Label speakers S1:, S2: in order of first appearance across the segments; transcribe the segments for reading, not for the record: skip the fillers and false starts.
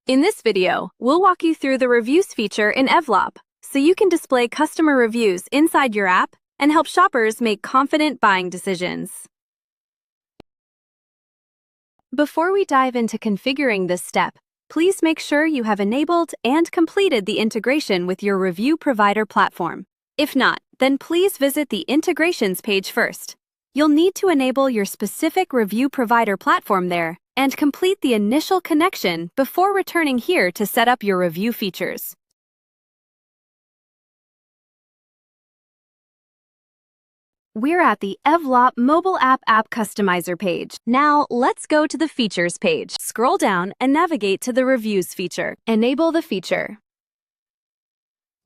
S1: In this video, we'll walk you through the Reviews feature in Evlop, so you can display customer reviews inside your app and help shoppers make confident buying decisions. Before we dive into configuring this step, please make sure you have enabled and completed the integration with your review provider platform. If not, then please visit the Integrations page first. You'll need to enable your specific review provider platform there and complete the initial connection before returning here to set up your review features. We're at the Evlop Mobile App Customizer page. Now, let's go to the Features page. Scroll down and navigate to the Reviews feature. Enable the feature.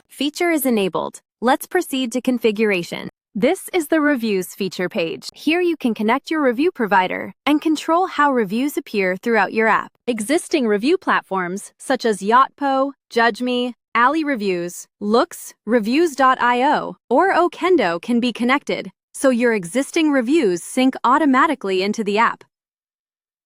S1: Feature is enabled. Let's proceed to configuration. This is the Reviews feature page. Here you can connect your review provider and control how reviews appear throughout your app. Existing review platforms such as Yotpo, JudgeMe, Ali Reviews, Loox, Reviews.io, or Okendo can be connected, so your existing reviews sync automatically into the app.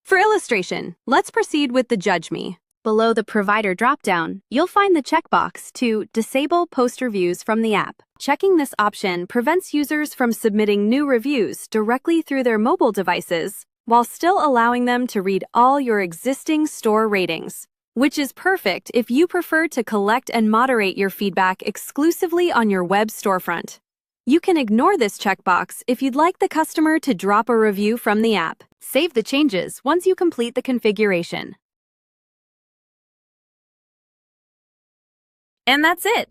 S1: For illustration, let's proceed with the JudgeMe. Below the Provider dropdown, you'll find the checkbox to Disable Post Reviews from the app. Checking this option prevents users from submitting new reviews directly through their mobile devices, while still allowing them to read all your existing store ratings, which is perfect if you prefer to collect and moderate your feedback exclusively on your web storefront. You can ignore this checkbox if you'd like the customer to drop a review from the app. Save the changes once you complete the configuration. And that's it!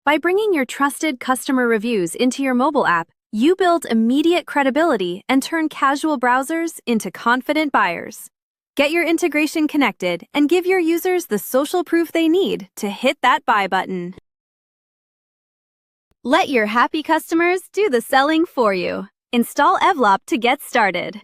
S1: By bringing your trusted customer reviews into your mobile app, you build immediate credibility and turn casual browsers into confident buyers. Get your integration connected and give your users the social proof they need to hit that buy button. Let your happy customers do the selling for you. Install Evlop to get started.